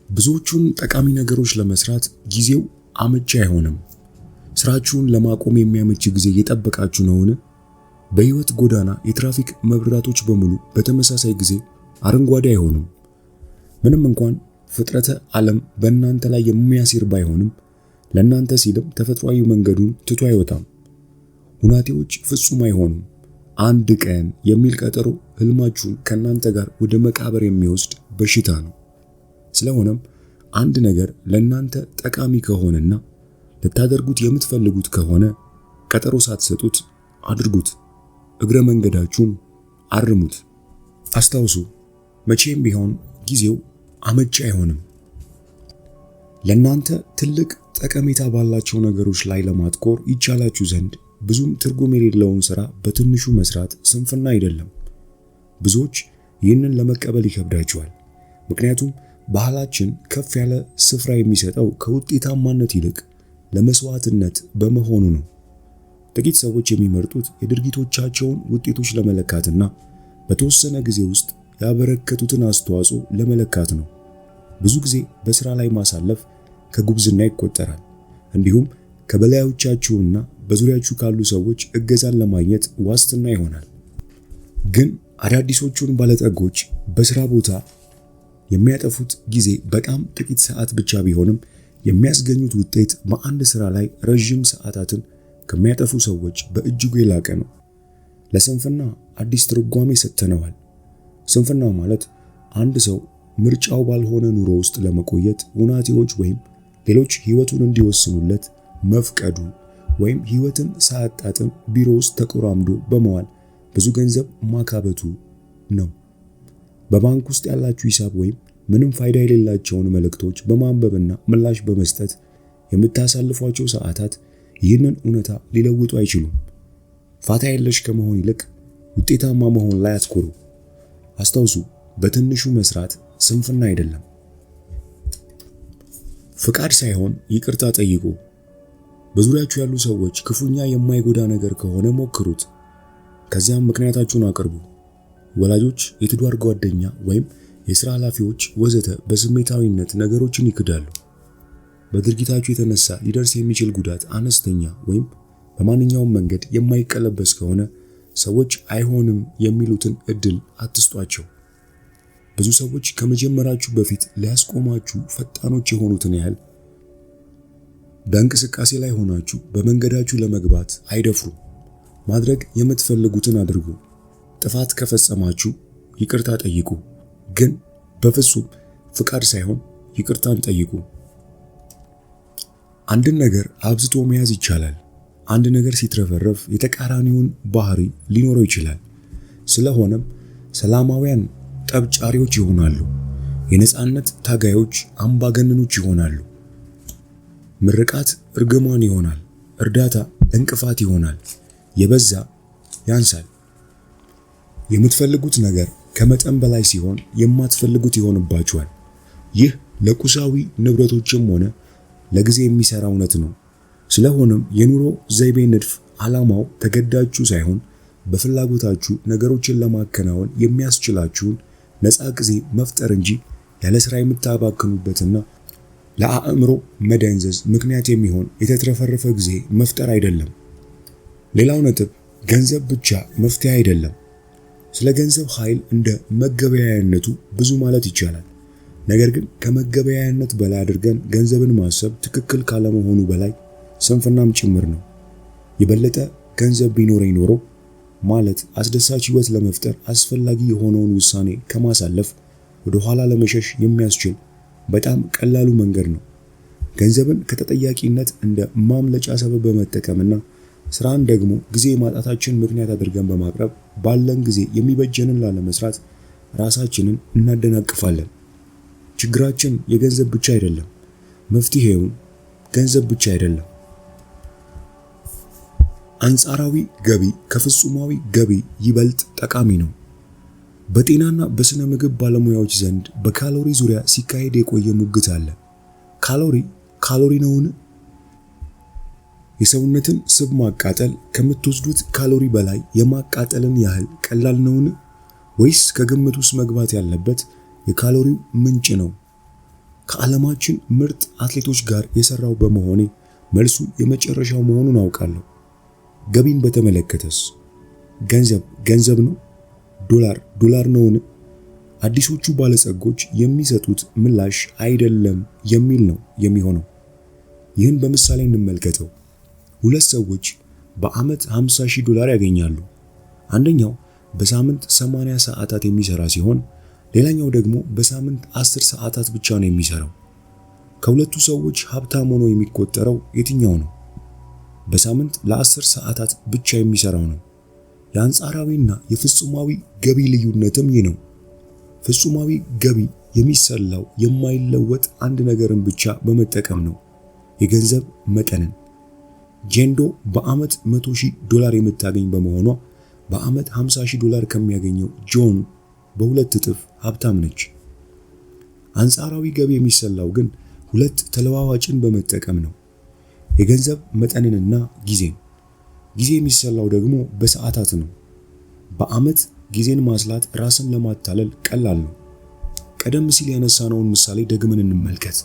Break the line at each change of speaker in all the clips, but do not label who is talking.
ብዙዎቹን ጠቃሚ ነገሮች ለመስራት ጊዜው አመቺ አይሆንም። ስራችሁን ለማቆም የሚያመች ጊዜ እየጠበቃችሁ ነውን? በህይወት ጎዳና የትራፊክ መብራቶች በሙሉ በተመሳሳይ ጊዜ አረንጓዴ አይሆኑም። ምንም እንኳን ፍጥረተ ዓለም በእናንተ ላይ የሚያሲር ባይሆንም ለእናንተ ሲልም ተፈጥሯዊ መንገዱን ትቶ አይወጣም። ሁናቴዎች ፍጹም አይሆኑም። አንድ ቀን የሚል ቀጠሮ ህልማችሁን ከእናንተ ጋር ወደ መቃብር የሚወስድ በሽታ ነው። ስለሆነም አንድ ነገር ለእናንተ ጠቃሚ ከሆነና ልታደርጉት የምትፈልጉት ከሆነ ቀጠሮ ሳትሰጡት አድርጉት። እግረ መንገዳችሁን አርሙት። አስታውሱ፣ መቼም ቢሆን ጊዜው አመቺ አይሆንም። ለእናንተ ትልቅ ጠቀሜታ ባላቸው ነገሮች ላይ ለማትኮር ይቻላችሁ ዘንድ ብዙም ትርጉም የሌለውን ሥራ በትንሹ መስራት ስንፍና አይደለም። ብዙዎች ይህንን ለመቀበል ይከብዳቸዋል። ምክንያቱም ባህላችን ከፍ ያለ ስፍራ የሚሰጠው ከውጤታማነት ይልቅ ለመስዋዕትነት በመሆኑ ነው። ጥቂት ሰዎች የሚመርጡት የድርጊቶቻቸውን ውጤቶች ለመለካትና በተወሰነ ጊዜ ውስጥ ያበረከቱትን አስተዋጽኦ ለመለካት ነው። ብዙ ጊዜ በሥራ ላይ ማሳለፍ ከጉብዝና ይቆጠራል። እንዲሁም ከበላዮቻችሁና በዙሪያችሁ ካሉ ሰዎች እገዛን ለማግኘት ዋስትና ይሆናል። ግን አዳዲሶቹን ባለጠጎች በሥራ ቦታ የሚያጠፉት ጊዜ በጣም ጥቂት ሰዓት ብቻ ቢሆንም የሚያስገኙት ውጤት በአንድ ሥራ ላይ ረዥም ሰዓታትን ከሚያጠፉ ሰዎች በእጅጉ የላቀ ነው። ለስንፍና አዲስ ትርጓሜ ሰጥተነዋል። ስንፍና ማለት አንድ ሰው ምርጫው ባልሆነ ኑሮ ውስጥ ለመቆየት ሁናቴዎች ወይም ሌሎች ሕይወቱን እንዲወስኑለት መፍቀዱ ወይም ሕይወትን ሳያጣጥም ቢሮ ውስጥ ተቆራምዶ በመዋል ብዙ ገንዘብ ማካበቱ ነው። በባንክ ውስጥ ያላችሁ ሂሳብ ወይም ምንም ፋይዳ የሌላቸውን መልእክቶች በማንበብና ምላሽ በመስጠት የምታሳልፏቸው ሰዓታት ይህንን እውነታ ሊለውጡ አይችሉም። ፋታ የለሽ ከመሆን ይልቅ ውጤታማ መሆን ላይ አትኩሩ። አስታውሱ፣ በትንሹ መስራት ስንፍና አይደለም። ፍቃድ ሳይሆን ይቅርታ ጠይቁ። በዙሪያችሁ ያሉ ሰዎች ክፉኛ የማይጎዳ ነገር ከሆነ ሞክሩት። ከዚያም ምክንያታችሁን አቅርቡ። ወላጆች፣ የትዳር ጓደኛ ወይም የሥራ ኃላፊዎች ወዘተ በስሜታዊነት ነገሮችን ይክዳሉ። በድርጊታችሁ የተነሳ ሊደርስ የሚችል ጉዳት አነስተኛ ወይም በማንኛውም መንገድ የማይቀለበስ ከሆነ ሰዎች አይሆንም የሚሉትን እድል አትስጧቸው። ብዙ ሰዎች ከመጀመራችሁ በፊት ሊያስቆማችሁ ፈጣኖች የሆኑትን ያህል በእንቅስቃሴ ላይ ሆናችሁ በመንገዳችሁ ለመግባት አይደፍሩም። ማድረግ የምትፈልጉትን አድርጉ። ጥፋት ከፈጸማችሁ ይቅርታ ጠይቁ፣ ግን በፍጹም ፍቃድ ሳይሆን ይቅርታን ጠይቁ። አንድን ነገር አብዝቶ መያዝ ይቻላል። አንድ ነገር ሲትረፈረፍ የተቃራኒውን ባህሪ ሊኖረው ይችላል። ስለሆነም ሰላማውያን ጠብጫሪዎች ይሆናሉ። የነጻነት ታጋዮች አምባገነኖች ይሆናሉ። ምርቃት እርግማን ይሆናል። እርዳታ እንቅፋት ይሆናል። የበዛ ያንሳል። የምትፈልጉት ነገር ከመጠን በላይ ሲሆን የማትፈልጉት ይሆንባችኋል። ይህ ለቁሳዊ ንብረቶችም ሆነ ለጊዜ የሚሰራ እውነት ነው። ስለሆነም የኑሮ ዘይቤ ንድፍ ዓላማው ተገዳችሁ ሳይሆን በፍላጎታችሁ ነገሮችን ለማከናወን የሚያስችላችሁን ነፃ ጊዜ መፍጠር እንጂ ያለ ሥራ የምታባክኑበትና ለአእምሮ መደንዘዝ ምክንያት የሚሆን የተትረፈረፈ ጊዜ መፍጠር አይደለም። ሌላው ነጥብ ገንዘብ ብቻ መፍትሄ አይደለም። ስለ ገንዘብ ኃይል እንደ መገበያያነቱ ብዙ ማለት ይቻላል። ነገር ግን ከመገበያያነት በላይ አድርገን ገንዘብን ማሰብ ትክክል ካለመሆኑ በላይ ስንፍናም ጭምር ነው። የበለጠ ገንዘብ ቢኖረኝ ኖሮ ማለት አስደሳች ሕይወት ለመፍጠር አስፈላጊ የሆነውን ውሳኔ ከማሳለፍ ወደ ኋላ ለመሸሽ የሚያስችል በጣም ቀላሉ መንገድ ነው። ገንዘብን ከተጠያቂነት እንደ ማምለጫ ሰበብ በመጠቀምና ስራን ደግሞ ጊዜ ማጣታችን ምክንያት አድርገን በማቅረብ ባለን ጊዜ የሚበጀንን ላለመስራት ራሳችንን እናደናቅፋለን። ችግራችን የገንዘብ ብቻ አይደለም፣ መፍትሄውም ገንዘብ ብቻ አይደለም። አንጻራዊ ገቢ ከፍጹማዊ ገቢ ይበልጥ ጠቃሚ ነው። በጤናና በስነ ምግብ ባለሙያዎች ዘንድ በካሎሪ ዙሪያ ሲካሄድ የቆየ ሙግት አለ። ካሎሪ ነውን? የሰውነትን ስብ ማቃጠል ከምትወስዱት ካሎሪ በላይ የማቃጠልን ያህል ቀላል ነውን? ወይስ ከግምት ውስጥ መግባት ያለበት የካሎሪው ምንጭ ነው? ከዓለማችን ምርጥ አትሌቶች ጋር የሰራው በመሆኔ መልሱ የመጨረሻው መሆኑን አውቃለሁ። ገቢን በተመለከተስ ገንዘብ ነው? ዶላር ነውን? አዲሶቹ ባለጸጎች የሚሰጡት ምላሽ አይደለም የሚል ነው የሚሆነው። ይህን በምሳሌ እንመልከተው። ሁለት ሰዎች በዓመት $50,000 ያገኛሉ። አንደኛው በሳምንት 80 ሰዓታት የሚሰራ ሲሆን ሌላኛው ደግሞ በሳምንት 10 ሰዓታት ብቻ ነው የሚሰራው። ከሁለቱ ሰዎች ሀብታም ሆኖ የሚቆጠረው የትኛው ነው? በሳምንት ለ10 ሰዓታት ብቻ የሚሰራው ነው። የአንጻራዊና የፍጹማዊ ገቢ ልዩነትም ይህ ነው። ፍጹማዊ ገቢ የሚሰላው የማይለወጥ አንድ ነገርን ብቻ በመጠቀም ነው፣ የገንዘብ መጠንን። ጄንዶ በዓመት $100,000 የምታገኝ በመሆኗ በዓመት $50,000 ከሚያገኘው ጆን በሁለት እጥፍ ሀብታም ነች። አንጻራዊ ገቢ የሚሰላው ግን ሁለት ተለዋዋጭን በመጠቀም ነው፣ የገንዘብ መጠንንና ጊዜን። ጊዜ የሚሰላው ደግሞ በሰዓታት ነው። በዓመት ጊዜን ማስላት ራስን ለማታለል ቀላል ነው። ቀደም ሲል ያነሳነውን ምሳሌ ደግመን እንመልከት።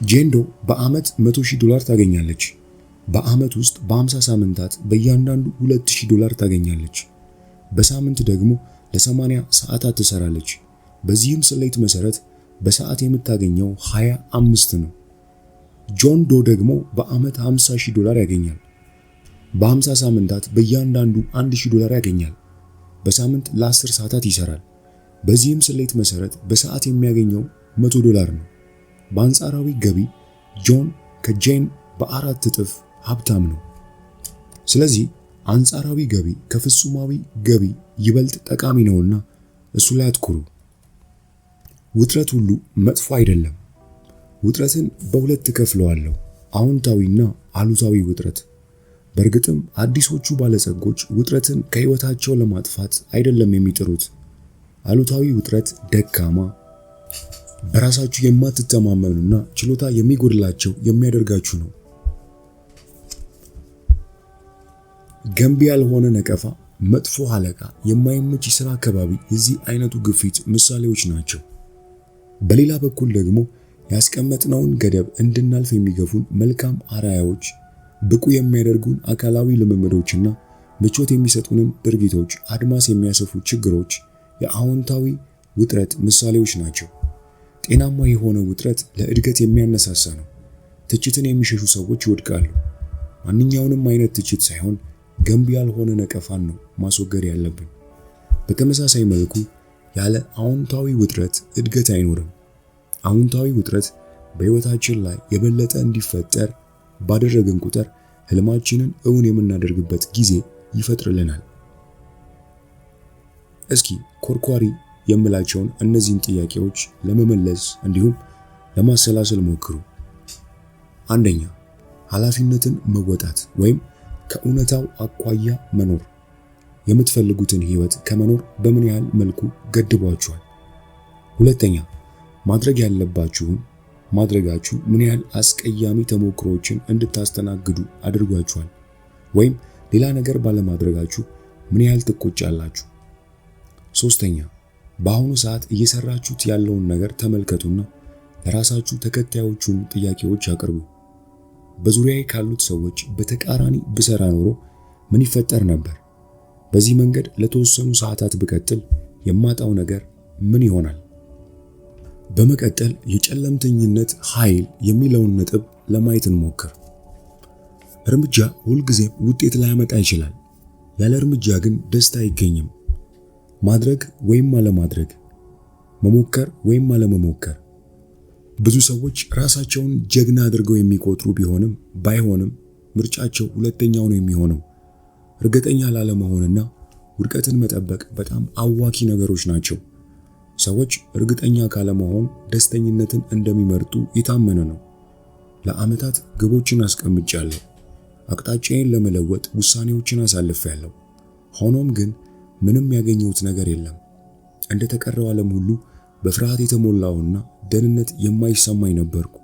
ጄንዶ በዓመት $100,000 ታገኛለች። በዓመት ውስጥ በ50 ሳምንታት በእያንዳንዱ $2,000 ታገኛለች። በሳምንት ደግሞ ለ80 ሰዓታት ትሰራለች። በዚህም ስሌት መሰረት በሰዓት የምታገኘው 25 ነው። ጆን ዶ ደግሞ በዓመት $50,000 ያገኛል። በ50 ሳምንታት በእያንዳንዱ $1,000 ያገኛል። በሳምንት ለ10 ሰዓታት ይሰራል። በዚህም ስሌት መሰረት በሰዓት የሚያገኘው $100 ነው። በአንጻራዊ ገቢ ጆን ከጄን በ4 እጥፍ ሀብታም ነው። ስለዚህ አንጻራዊ ገቢ ከፍጹማዊ ገቢ ይበልጥ ጠቃሚ ነውና እሱ ላይ አትኩሩ። ውጥረት ሁሉ መጥፎ አይደለም። ውጥረትን በሁለት እከፍለዋለሁ፣ አዎንታዊና አሉታዊ ውጥረት። በእርግጥም አዲሶቹ ባለጸጎች ውጥረትን ከህይወታቸው ለማጥፋት አይደለም የሚጥሩት። አሉታዊ ውጥረት ደካማ፣ በራሳችሁ የማትተማመኑና ችሎታ የሚጎድላቸው የሚያደርጋችሁ ነው። ገንቢ ያልሆነ ነቀፋ፣ መጥፎ አለቃ፣ የማይመች የሥራ አካባቢ የዚህ አይነቱ ግፊት ምሳሌዎች ናቸው። በሌላ በኩል ደግሞ ያስቀመጥነውን ገደብ እንድናልፍ የሚገፉን መልካም አርአያዎች፣ ብቁ የሚያደርጉን አካላዊ ልምምዶችና ምቾት የሚሰጡንን ድርጊቶች አድማስ የሚያሰፉ ችግሮች የአዎንታዊ ውጥረት ምሳሌዎች ናቸው። ጤናማ የሆነ ውጥረት ለእድገት የሚያነሳሳ ነው። ትችትን የሚሸሹ ሰዎች ይወድቃሉ። ማንኛውንም አይነት ትችት ሳይሆን ገንቢ ያልሆነ ነቀፋን ነው ማስወገድ ያለብን። በተመሳሳይ መልኩ ያለ አዎንታዊ ውጥረት እድገት አይኖርም። አዎንታዊ ውጥረት በሕይወታችን ላይ የበለጠ እንዲፈጠር ባደረግን ቁጥር ህልማችንን እውን የምናደርግበት ጊዜ ይፈጥርልናል። እስኪ ኮርኳሪ የምላቸውን እነዚህን ጥያቄዎች ለመመለስ እንዲሁም ለማሰላሰል ሞክሩ። አንደኛ፣ ኃላፊነትን መወጣት ወይም ከእውነታው አኳያ መኖር። የምትፈልጉትን ህይወት ከመኖር በምን ያህል መልኩ ገድቧችኋል? ሁለተኛ፣ ማድረግ ያለባችሁን ማድረጋችሁ ምን ያህል አስቀያሚ ተሞክሮዎችን እንድታስተናግዱ አድርጓችኋል? ወይም ሌላ ነገር ባለማድረጋችሁ ምን ያህል ትቆጫላችሁ? ሶስተኛ፣ በአሁኑ ሰዓት እየሰራችሁት ያለውን ነገር ተመልከቱና ለራሳችሁ ተከታዮቹን ጥያቄዎች አቅርቡ። በዙሪያዬ ካሉት ሰዎች በተቃራኒ ብሰራ ኖሮ ምን ይፈጠር ነበር? በዚህ መንገድ ለተወሰኑ ሰዓታት ብቀጥል የማጣው ነገር ምን ይሆናል? በመቀጠል የጨለምተኝነት ኃይል የሚለውን ነጥብ ለማየት እንሞክር። እርምጃ ሁልጊዜም ውጤት ላያመጣ ይችላል። ያለ እርምጃ ግን ደስታ አይገኝም። ማድረግ ወይም አለማድረግ፣ መሞከር ወይም አለመሞከር። ብዙ ሰዎች ራሳቸውን ጀግና አድርገው የሚቆጥሩ ቢሆንም ባይሆንም ምርጫቸው ሁለተኛው ነው የሚሆነው። እርግጠኛ ላለመሆንና ውድቀትን መጠበቅ በጣም አዋኪ ነገሮች ናቸው። ሰዎች እርግጠኛ ካለመሆን ደስተኝነትን እንደሚመርጡ የታመነ ነው። ለዓመታት ግቦችን አስቀምጫለሁ። አቅጣጫዬን ለመለወጥ ውሳኔዎችን አሳልፌያለሁ። ሆኖም ግን ምንም ያገኘሁት ነገር የለም። እንደተቀረው ዓለም ሁሉ በፍርሃት የተሞላውና ደህንነት የማይሰማኝ ነበርኩ።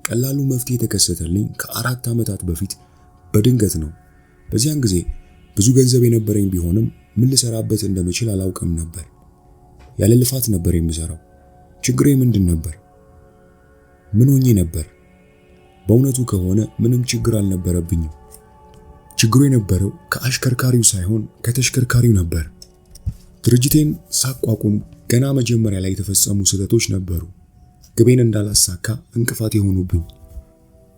ቀላሉ መፍትሄ የተከሰተልኝ ከ4 ዓመታት በፊት በድንገት ነው። በዚያን ጊዜ ብዙ ገንዘብ የነበረኝ ቢሆንም ምን ልሰራበት እንደምችል አላውቅም ነበር። ያለ ልፋት ነበር የምሰራው። ችግሬ ምንድን ነበር? ምን ሆኜ ነበር? በእውነቱ ከሆነ ምንም ችግር አልነበረብኝም። ችግሩ የነበረው ከአሽከርካሪው ሳይሆን ከተሽከርካሪው ነበር። ድርጅቴን ሳቋቁም ገና መጀመሪያ ላይ የተፈጸሙ ስህተቶች ነበሩ ግቤን እንዳላሳካ እንቅፋት የሆኑብኝ።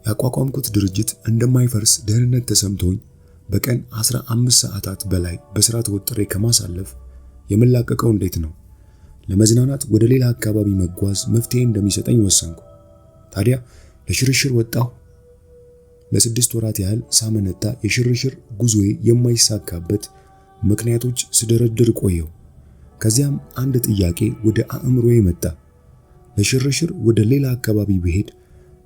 ያቋቋምኩት ድርጅት እንደማይፈርስ ደህንነት ተሰምቶኝ በቀን 15 ሰዓታት በላይ በስራ ተወጥሬ ከማሳለፍ የምላቀቀው እንዴት ነው? ለመዝናናት ወደ ሌላ አካባቢ መጓዝ መፍትሄ እንደሚሰጠኝ ወሰንኩ። ታዲያ ለሽርሽር ወጣሁ። ለ6 ወራት ያህል ሳመነታ የሽርሽር ጉዞዬ የማይሳካበት ምክንያቶች ስደረድር ቆየው። ከዚያም አንድ ጥያቄ ወደ አእምሮዬ መጣ። ለሽርሽር ወደ ሌላ አካባቢ ብሄድ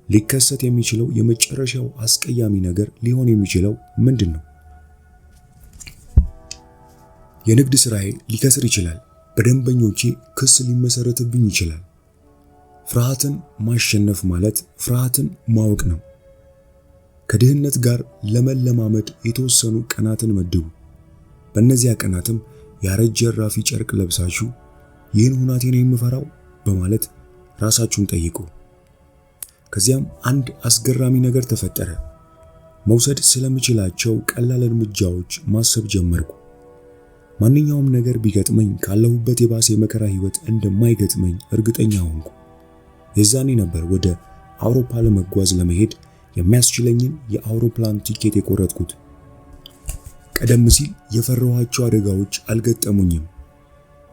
ሊከሰት የሚችለው የመጨረሻው አስቀያሚ ነገር ሊሆን የሚችለው ምንድን ነው? የንግድ ስራዬ ሊከስር ይችላል። በደንበኞቼ ክስ ሊመሰረትብኝ ይችላል። ፍርሃትን ማሸነፍ ማለት ፍርሃትን ማወቅ ነው። ከድህነት ጋር ለመለማመድ የተወሰኑ ቀናትን መድቡ። በእነዚያ ቀናትም ያረጀ ራፊ ጨርቅ ለብሳችሁ ይህን ሁናቴ ነው የምፈራው በማለት ራሳችሁን ጠይቁ። ከዚያም አንድ አስገራሚ ነገር ተፈጠረ። መውሰድ ስለምችላቸው ቀላል እርምጃዎች ማሰብ ጀመርኩ። ማንኛውም ነገር ቢገጥመኝ ካለሁበት የባሰ የመከራ ህይወት እንደማይገጥመኝ እርግጠኛ ሆንኩ። የዛኔ ነበር ወደ አውሮፓ ለመጓዝ ለመሄድ የሚያስችለኝን የአውሮፕላን ቲኬት የቆረጥኩት። ቀደም ሲል የፈራኋቸው አደጋዎች አልገጠሙኝም።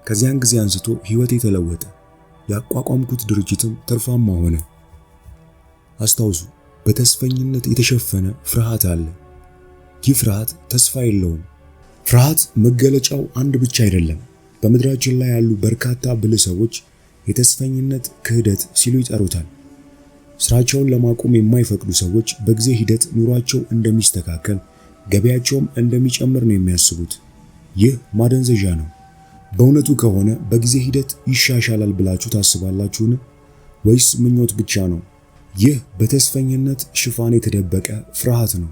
ከዚያን ጊዜ አንስቶ ህይወቴ ተለወጠ። ያቋቋምኩት ድርጅትም ትርፋማ ሆነ። አስታውሱ፣ በተስፈኝነት የተሸፈነ ፍርሃት አለ። ይህ ፍርሃት ተስፋ የለውም። ፍርሃት መገለጫው አንድ ብቻ አይደለም። በምድራችን ላይ ያሉ በርካታ ብልህ ሰዎች የተስፈኝነት ክህደት ሲሉ ይጠሩታል። ስራቸውን ለማቆም የማይፈቅዱ ሰዎች በጊዜ ሂደት ኑሯቸው እንደሚስተካከል፣ ገበያቸውም እንደሚጨምር ነው የሚያስቡት። ይህ ማደንዘዣ ነው። በእውነቱ ከሆነ በጊዜ ሂደት ይሻሻላል ብላችሁ ታስባላችሁን? ወይስ ምኞት ብቻ ነው? ይህ በተስፈኝነት ሽፋን የተደበቀ ፍርሃት ነው።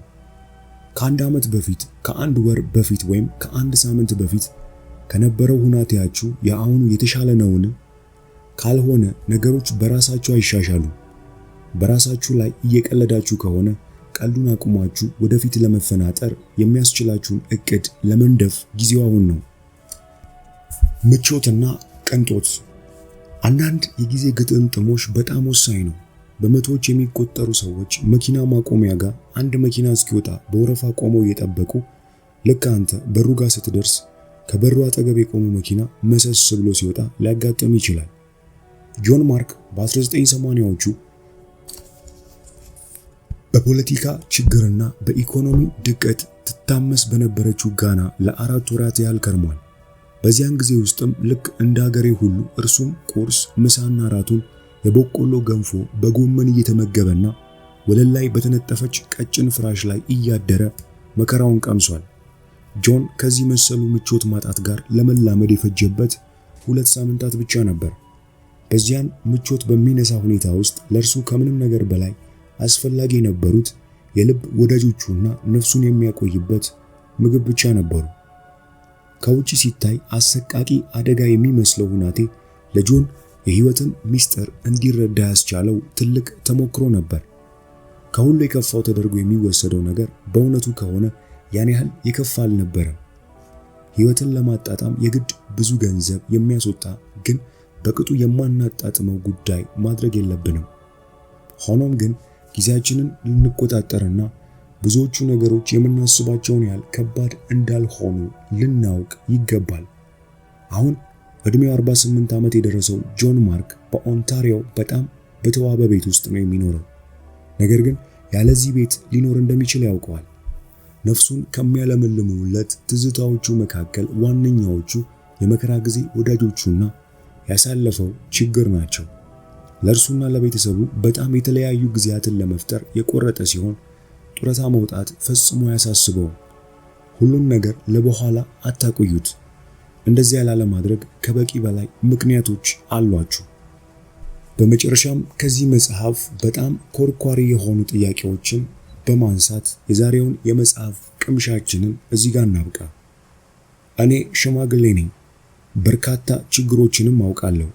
ከአንድ ዓመት በፊት፣ ከአንድ ወር በፊት ወይም ከአንድ ሳምንት በፊት ከነበረው ሁናቴያችሁ የአሁኑ የተሻለ ነውን? ካልሆነ ነገሮች በራሳቸው አይሻሻሉም። በራሳችሁ ላይ እየቀለዳችሁ ከሆነ ቀልዱን አቁማችሁ ወደፊት ለመፈናጠር የሚያስችላችሁን እቅድ ለመንደፍ ጊዜው አሁን ነው። ምቾትና ቅንጦት። አንዳንድ የጊዜ ግጥምጥሞች በጣም ወሳኝ ነው። በመቶዎች የሚቆጠሩ ሰዎች መኪና ማቆሚያ ጋር አንድ መኪና እስኪወጣ በወረፋ ቆመው እየጠበቁ ልክ አንተ በሩ ጋር ስትደርስ ከበሩ አጠገብ የቆመው መኪና መሰስ ብሎ ሲወጣ ሊያጋጥም ይችላል። ጆን ማርክ በ1980ዎቹ በፖለቲካ ችግርና በኢኮኖሚ ድቀት ትታመስ በነበረችው ጋና ለ4 ወራት ያህል ከርሟል። በዚያን ጊዜ ውስጥም ልክ እንደ ሀገሬ ሁሉ እርሱም ቁርስ፣ ምሳና ራቱን የበቆሎ ገንፎ በጎመን እየተመገበና ወለል ላይ በተነጠፈች ቀጭን ፍራሽ ላይ እያደረ መከራውን ቀምሷል። ጆን ከዚህ መሰሉ ምቾት ማጣት ጋር ለመላመድ የፈጀበት 2 ሳምንታት ብቻ ነበር። በዚያን ምቾት በሚነሳ ሁኔታ ውስጥ ለእርሱ ከምንም ነገር በላይ አስፈላጊ የነበሩት የልብ ወዳጆቹና ነፍሱን የሚያቆይበት ምግብ ብቻ ነበሩ። ከውጪ ሲታይ አሰቃቂ አደጋ የሚመስለው ሁናቴ ለጆን የህይወትን ሚስጥር እንዲረዳ ያስቻለው ትልቅ ተሞክሮ ነበር። ከሁሉ የከፋው ተደርጎ የሚወሰደው ነገር በእውነቱ ከሆነ ያን ያህል የከፋ አልነበረም። ህይወትን ለማጣጣም የግድ ብዙ ገንዘብ የሚያስወጣ ግን በቅጡ የማናጣጥመው ጉዳይ ማድረግ የለብንም። ሆኖም ግን ጊዜያችንን ልንቆጣጠርና ብዙዎቹ ነገሮች የምናስባቸውን ያህል ከባድ እንዳልሆኑ ልናውቅ ይገባል። አሁን እድሜው 48 ዓመት የደረሰው ጆን ማርክ በኦንታሪዮ በጣም በተዋበ ቤት ውስጥ ነው የሚኖረው። ነገር ግን ያለዚህ ቤት ሊኖር እንደሚችል ያውቀዋል። ነፍሱን ከሚያለመልሙለት ትዝታዎቹ መካከል ዋነኛዎቹ የመከራ ጊዜ ወዳጆቹና ያሳለፈው ችግር ናቸው። ለእርሱና ለቤተሰቡ በጣም የተለያዩ ጊዜያትን ለመፍጠር የቆረጠ ሲሆን ጡረታ መውጣት ፈጽሞ ያሳስበው። ሁሉን ነገር ለበኋላ አታቆዩት። እንደዚያ ላለማድረግ ከበቂ በላይ ምክንያቶች አሏችሁ። በመጨረሻም ከዚህ መጽሐፍ በጣም ኮርኳሪ የሆኑ ጥያቄዎችን በማንሳት የዛሬውን የመጽሐፍ ቅምሻችንን እዚህ ጋር እናብቃ። እኔ ሽማግሌ ነኝ። በርካታ ችግሮችንም አውቃለሁ።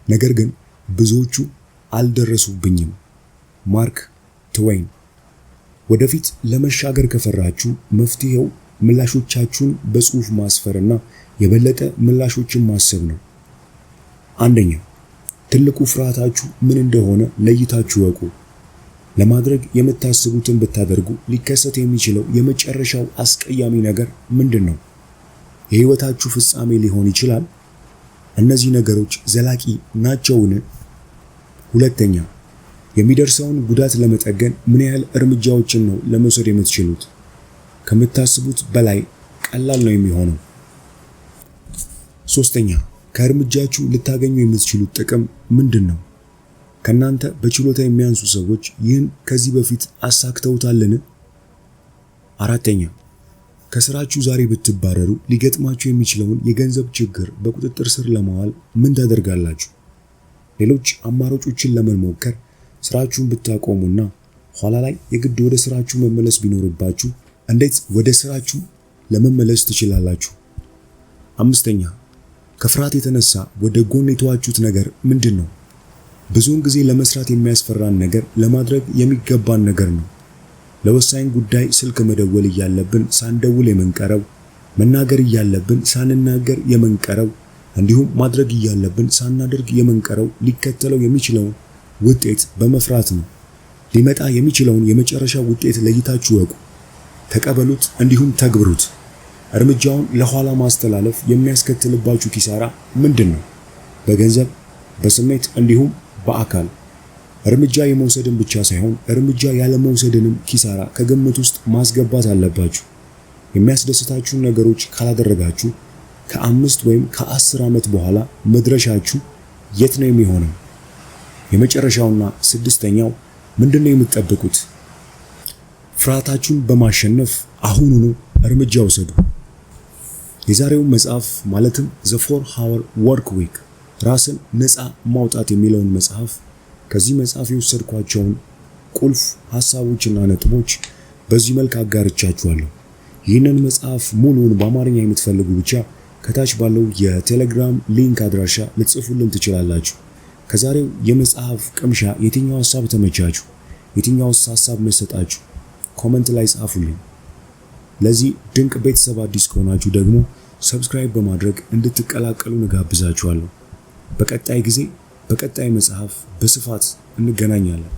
ነገር ግን ብዙዎቹ አልደረሱብኝም። ማርክ ትዌይን። ወደፊት ለመሻገር ከፈራችሁ መፍትሄው ምላሾቻችሁን በጽሑፍ ማስፈርና የበለጠ ምላሾችን ማሰብ ነው። አንደኛ፣ ትልቁ ፍርሃታችሁ ምን እንደሆነ ለይታችሁ ወቁ። ለማድረግ የምታስቡትን ብታደርጉ ሊከሰት የሚችለው የመጨረሻው አስቀያሚ ነገር ምንድን ነው? የህይወታችሁ ፍጻሜ ሊሆን ይችላል። እነዚህ ነገሮች ዘላቂ ናቸውን? ሁለተኛ፣ የሚደርሰውን ጉዳት ለመጠገን ምን ያህል እርምጃዎችን ነው ለመውሰድ የምትችሉት? ከምታስቡት በላይ ቀላል ነው የሚሆነው። ሶስተኛ፣ ከእርምጃችሁ ልታገኙ የምትችሉት ጥቅም ምንድን ነው? ከናንተ በችሎታ የሚያንሱ ሰዎች ይህን ከዚህ በፊት አሳክተውታልን? አራተኛ፣ ከስራችሁ ዛሬ ብትባረሩ ሊገጥማችሁ የሚችለውን የገንዘብ ችግር በቁጥጥር ስር ለማዋል ምን ታደርጋላችሁ? ሌሎች አማራጮችን ለመሞከር ስራችሁን ብታቆሙና ኋላ ላይ የግድ ወደ ስራችሁ መመለስ ቢኖርባችሁ እንዴት ወደ ስራችሁ ለመመለስ ትችላላችሁ? አምስተኛ፣ ከፍርሃት የተነሳ ወደ ጎን የተዋችሁት ነገር ምንድን ነው? ብዙውን ጊዜ ለመስራት የሚያስፈራን ነገር ለማድረግ የሚገባን ነገር ነው። ለወሳኝ ጉዳይ ስልክ መደወል እያለብን ሳንደውል የምንቀረው፣ መናገር እያለብን ሳንናገር የምንቀረው፣ እንዲሁም ማድረግ እያለብን ሳናደርግ የምንቀረው ሊከተለው የሚችለውን ውጤት በመፍራት ነው። ሊመጣ የሚችለውን የመጨረሻ ውጤት ለይታችሁ ወቁ፣ ተቀበሉት፣ እንዲሁም ተግብሩት። እርምጃውን ለኋላ ማስተላለፍ የሚያስከትልባችሁ ኪሳራ ምንድን ነው? በገንዘብ፣ በስሜት እንዲሁም በአካል። እርምጃ የመውሰድን ብቻ ሳይሆን እርምጃ ያለመውሰድንም ኪሳራ ከግምት ውስጥ ማስገባት አለባችሁ። የሚያስደስታችሁን ነገሮች ካላደረጋችሁ ከ5 ወይም ከ10 ዓመት በኋላ መድረሻችሁ የት ነው የሚሆነው? የመጨረሻውና ስድስተኛው ምንድነው የምትጠብቁት? ፍርሃታችሁን በማሸነፍ አሁኑኑ እርምጃ ውሰዱ። የዛሬው መጽሐፍ ማለትም The 4-Hour Work Week ራስን ነፃ ማውጣት የሚለውን መጽሐፍ ከዚህ መጽሐፍ የወሰድኳቸውን ቁልፍ ሐሳቦችና ነጥቦች በዚህ መልክ አጋርቻችኋለሁ። ይህንን መጽሐፍ ሙሉውን በአማርኛ የምትፈልጉ ብቻ ከታች ባለው የቴሌግራም ሊንክ አድራሻ ልትጽፉልን ትችላላችሁ። ከዛሬው የመጽሐፍ ቅምሻ የትኛው ሐሳብ ተመቻችሁ? የትኛውስ ሐሳብ መሰጣችሁ? ኮሜንት ላይ ጻፉልኝ። ለዚህ ድንቅ ቤተሰብ አዲስ ከሆናችሁ ደግሞ ሰብስክራይብ በማድረግ እንድትቀላቀሉ እንጋብዛችኋለሁ። በቀጣይ ጊዜ በቀጣይ መጽሐፍ በስፋት እንገናኛለን።